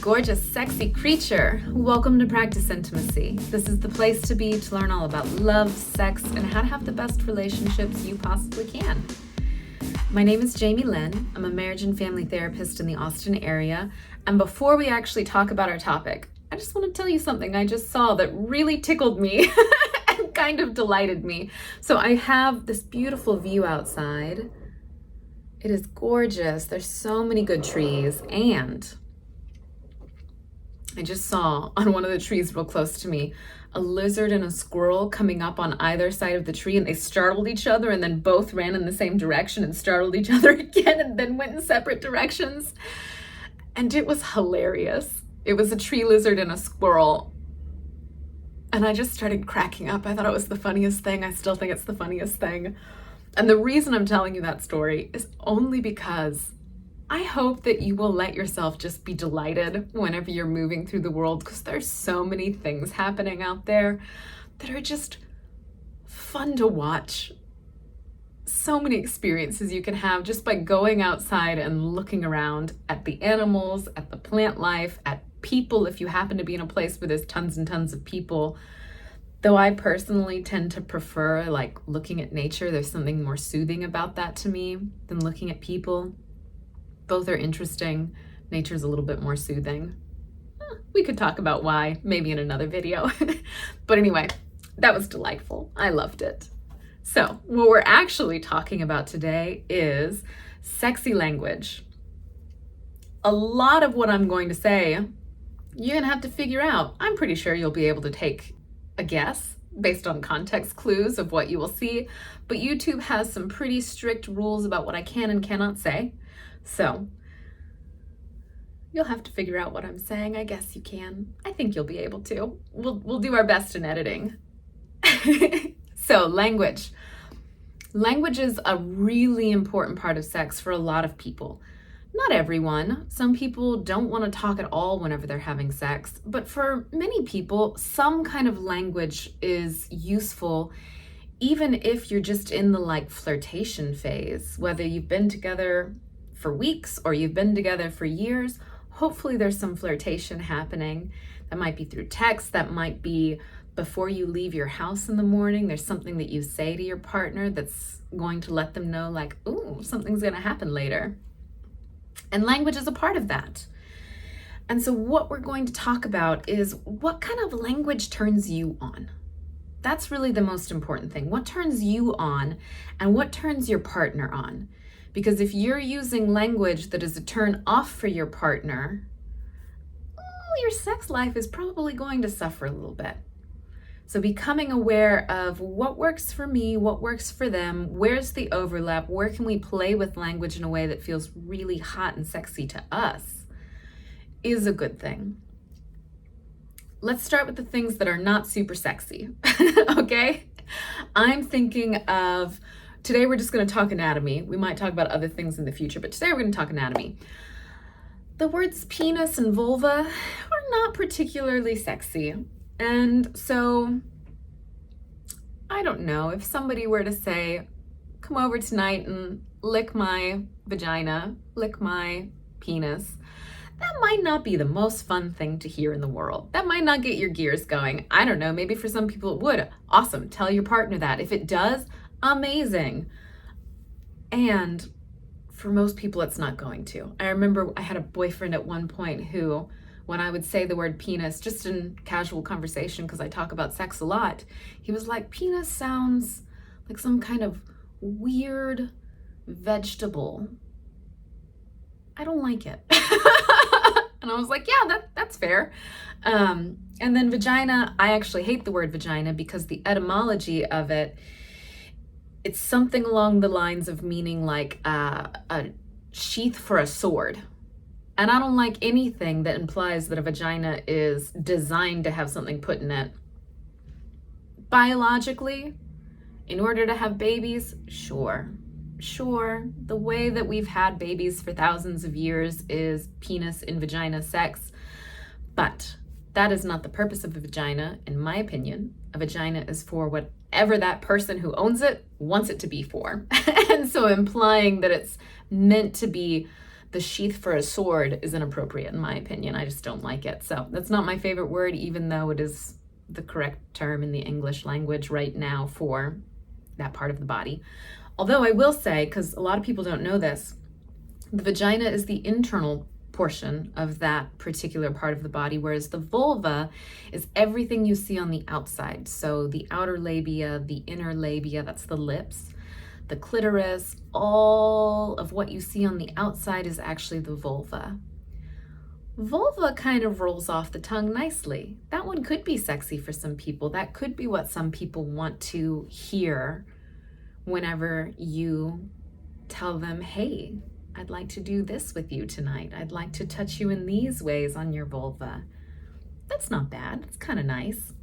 gorgeous, sexy creature. Welcome to Practice Intimacy. This is the place to be to learn all about love, sex, and how to have the best relationships you possibly can. My name is Jamie Lynn. I'm a marriage and family therapist in the Austin area. And before we actually talk about our topic, I just want to tell you something I just saw that really tickled me and kind of delighted me. So I have this beautiful view outside. It is gorgeous. There's so many good trees, and I just saw on one of the trees real close to me a lizard and a squirrel coming up on either side of the tree, and they startled each other and then both ran in the same direction and startled each other again and then went in separate directions. And it was hilarious. It was a tree lizard and a squirrel. And I just started cracking up. I thought it was the funniest thing. I still think it's the funniest thing. And the reason I'm telling you that story is only because I hope that you will let yourself just be delighted whenever you're moving through the world, because there's so many things happening out there that are just fun to watch. So many experiences you can have just by going outside and looking around at the animals, at the plant life, at people, if you happen to be in a place where there's tons and tons of people. Though I personally tend to prefer like looking at nature. There's something more soothing about that to me than looking at people. Both are interesting. Nature's a little bit more soothing. We could talk about why, maybe in another video. But anyway, that was delightful. I loved it. So what we're actually talking about today is sexy language. A lot of what I'm going to say, you're gonna have to figure out. I'm pretty sure you'll be able to take a guess based on context clues of what you will see, but YouTube has some pretty strict rules about what I can and cannot say. So you'll have to figure out what I'm saying. I guess you can. I think you'll be able to. We'll do our best in editing. So language. Language is a really important part of sex for a lot of people. Not everyone. Some people don't want to talk at all whenever they're having sex, but for many people, some kind of language is useful, even if you're just in the like flirtation phase, whether you've been together for weeks or you've been together for years. Hopefully there's some flirtation happening. That might be through text, that might be before you leave your house in the morning. There's something that you say to your partner that's going to let them know like, ooh, something's gonna happen later. And language is a part of that. And so what we're going to talk about is what kind of language turns you on. That's really the most important thing. What turns you on and what turns your partner on? Because if you're using language that is a turn off for your partner, your sex life is probably going to suffer a little bit. So becoming aware of what works for me, what works for them, where's the overlap, where can we play with language in a way that feels really hot and sexy to us is a good thing. Let's start with the things that are not super sexy, okay? I'm thinking of, today we're just gonna talk anatomy. We might talk about other things in the future, but today we're gonna talk anatomy. The words penis and vulva are not particularly sexy. And so, I don't know, if somebody were to say, come over tonight and lick my vagina, lick my penis, that might not be the most fun thing to hear in the world. That might not get your gears going. I don't know, maybe for some people it would. Awesome, tell your partner that. If it does, amazing. And for most people, it's not going to. I remember I had a boyfriend at one point who, when I would say the word penis, just in casual conversation, because I talk about sex a lot, he was like, penis sounds like some kind of weird vegetable. I don't like it. And I was like, yeah, that's fair. And then vagina, I actually hate the word vagina because the etymology of it, it's something along the lines of meaning like a sheath for a sword. And I don't like anything that implies that a vagina is designed to have something put in it. Biologically, in order to have babies, sure. The way that we've had babies for thousands of years is penis in vagina sex. But that is not the purpose of a vagina, in my opinion. A vagina is for whatever that person who owns it wants it to be for. And so implying that it's meant to be The sheath for a sword is inappropriate in my opinion. I just don't like it. So that's not my favorite word, even though it is the correct term in the English language right now for that part of the body. Although I will say, because a lot of people don't know this, the vagina is the internal portion of that particular part of the body, whereas the vulva is everything you see on the outside. So the outer labia, the inner labia, that's the lips, the clitoris, all of what you see on the outside is actually the vulva. Vulva kind of rolls off the tongue nicely. That one could be sexy for some people. That could be what some people want to hear whenever you tell them, hey, I'd like to do this with you tonight. I'd like to touch you in these ways on your vulva. That's not bad. It's kind of nice.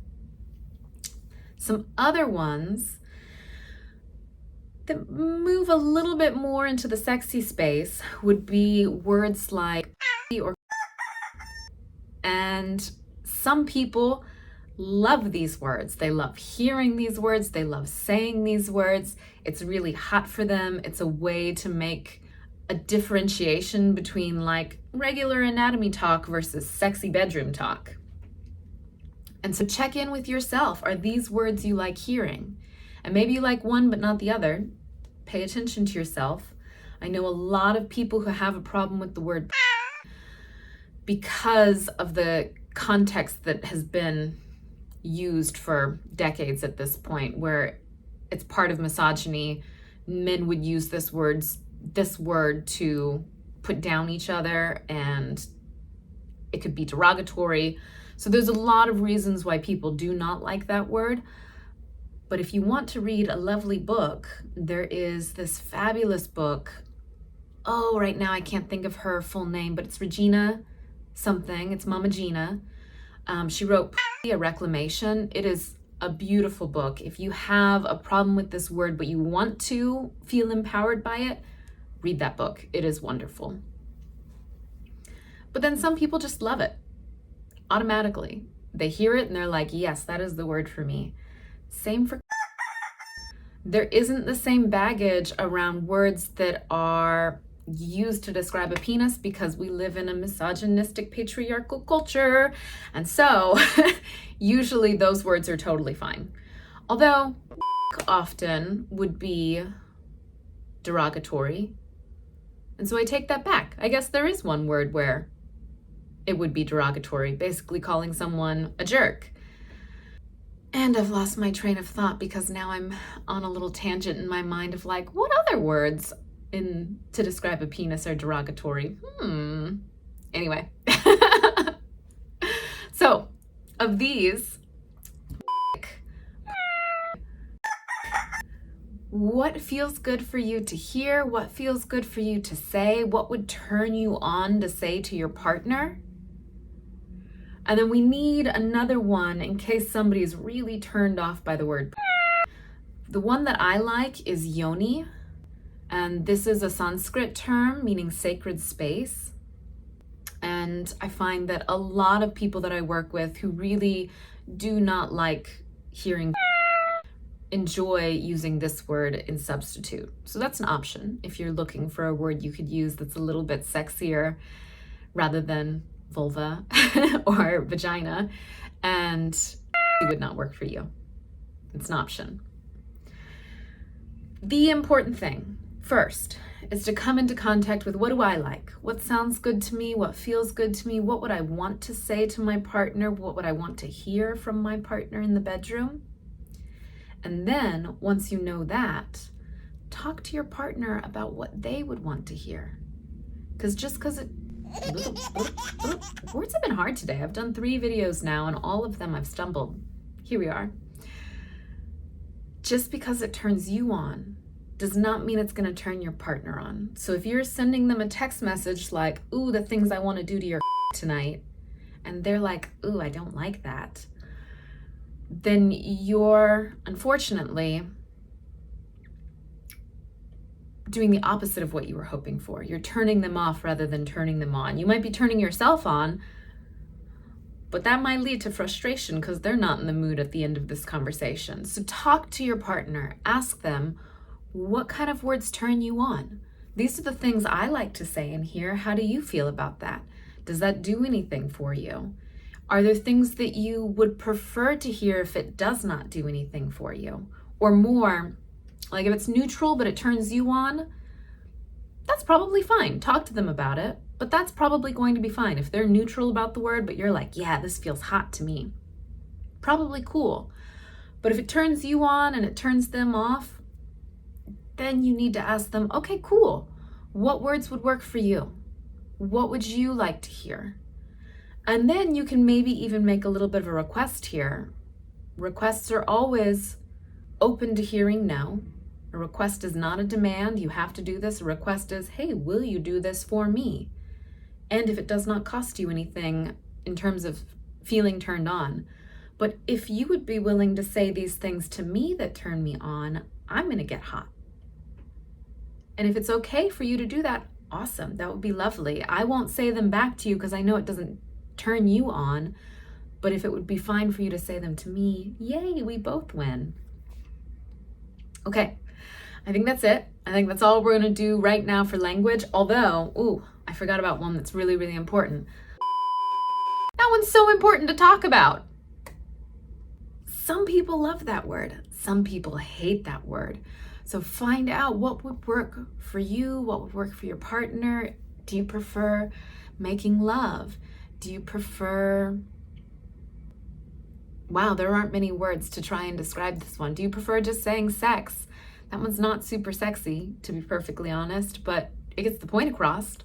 Some other ones that move a little bit more into the sexy space would be words like or, and some people love these words. They love hearing these words. They love saying these words. It's really hot for them. It's a way to make a differentiation between like regular anatomy talk versus sexy bedroom talk. And so check in with yourself. Are these words you like hearing? And maybe you like one but not the other. Pay attention to yourself. I know a lot of people who have a problem with the word because of the context that has been used for decades at this point, where it's part of misogyny. Men would use this word to put down each other, and it could be derogatory. So there's a lot of reasons why people do not like that word. But if you want to read a lovely book, there is this fabulous book. Oh, right now I can't think of her full name, but it's Regina something. It's Mama Gina. She wrote A Reclamation. It is a beautiful book. If you have a problem with this word, but you want to feel empowered by it, read that book. It is wonderful. But then some people just love it automatically. They hear it and they're like, yes, that is the word for me. Same for there isn't the same baggage around words that are used to describe a penis because we live in a misogynistic patriarchal culture. And so usually those words are totally fine. Although often would be derogatory. And so I take that back. I guess there is one word where it would be derogatory, basically calling someone a jerk. And I've lost my train of thought because now I'm on a little tangent in my mind of like, what other words to describe a penis are derogatory? Anyway. So, of these, what feels good for you to hear? What feels good for you to say? What would turn you on to say to your partner? And then we need another one in case somebody's really turned off by the word. The one that I like is yoni. And this is a Sanskrit term meaning sacred space. And I find that a lot of people that I work with who really do not like hearing enjoy using this word in substitute. So that's an option if you're looking for a word you could use that's a little bit sexier rather than vulva or vagina, and it would not work for you. It's an option. The important thing first is to come into contact with what do I like? What sounds good to me? What feels good to me? What would I want to say to my partner? What would I want to hear from my partner in the bedroom? And then once you know that, talk to your partner about what they would want to hear. Because just because it words have been hard today. I've done 3 videos now and all of them I've stumbled. Here we are. Just because it turns you on does not mean it's going to turn your partner on. So if you're sending them a text message like, ooh, the things I want to do to your tonight, and they're like, ooh, I don't like that, then you're unfortunately doing the opposite of what you were hoping for. You're turning them off rather than turning them on. You might be turning yourself on, but that might lead to frustration because they're not in the mood at the end of this conversation. So talk to your partner. Ask them, what kind of words turn you on? These are the things I like to say in here. How do you feel about that? Does that do anything for you? Are there things that you would prefer to hear if it does not do anything for you? Or more, like if it's neutral but it turns you on, that's probably fine. Talk to them about it, but that's probably going to be fine. If they're neutral about the word, but you're like, yeah, this feels hot to me, probably cool. But if it turns you on and it turns them off, then you need to ask them, okay, cool. What words would work for you? What would you like to hear? And then you can maybe even make a little bit of a request here. Requests are always open to hearing no. A request is not a demand, you have to do this. A request is, hey, will you do this for me? And if it does not cost you anything in terms of feeling turned on. But if you would be willing to say these things to me that turn me on, I'm gonna get hot. And if it's okay for you to do that, awesome, that would be lovely. I won't say them back to you because I know it doesn't turn you on, but if it would be fine for you to say them to me, yay, we both win. Okay, I think that's it. I think that's all we're gonna do right now for language, although, I forgot about one that's really, really important. That one's so important to talk about. Some people love that word. Some people hate that word. So find out what would work for you, what would work for your partner. Do you prefer making love? Do you prefer, wow, there aren't many words to try and describe this one. Do you prefer just saying sex? That one's not super sexy, to be perfectly honest, but it gets the point across.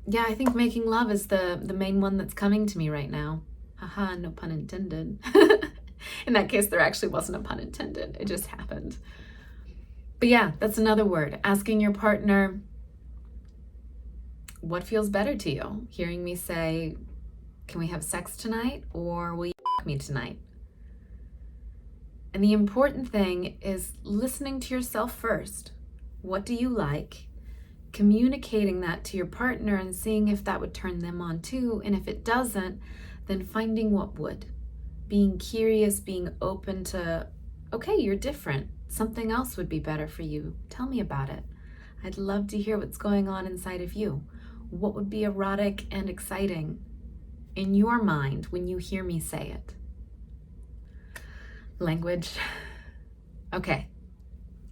Yeah, I think making love is the main one that's coming to me right now. Haha, no pun intended. In that case, there actually wasn't a pun intended. It just happened. But yeah, that's another word. Asking your partner, what feels better to you? Hearing me say, can we have sex tonight? Or will you f me tonight? And the important thing is listening to yourself first. What do you like? Communicating that to your partner and seeing if that would turn them on too. And if it doesn't, then finding what would. Being curious, being open to, okay, you're different. Something else would be better for you. Tell me about it. I'd love to hear what's going on inside of you. What would be erotic and exciting in your mind when you hear me say it? Language. Okay.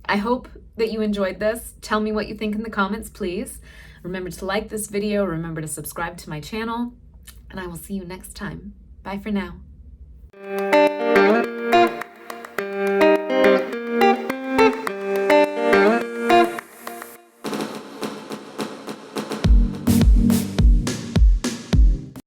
I hope that you enjoyed this. Tell me what you think in the comments, please. Remember to like this video. Remember to subscribe to my channel. And I will see you next time. Bye for now.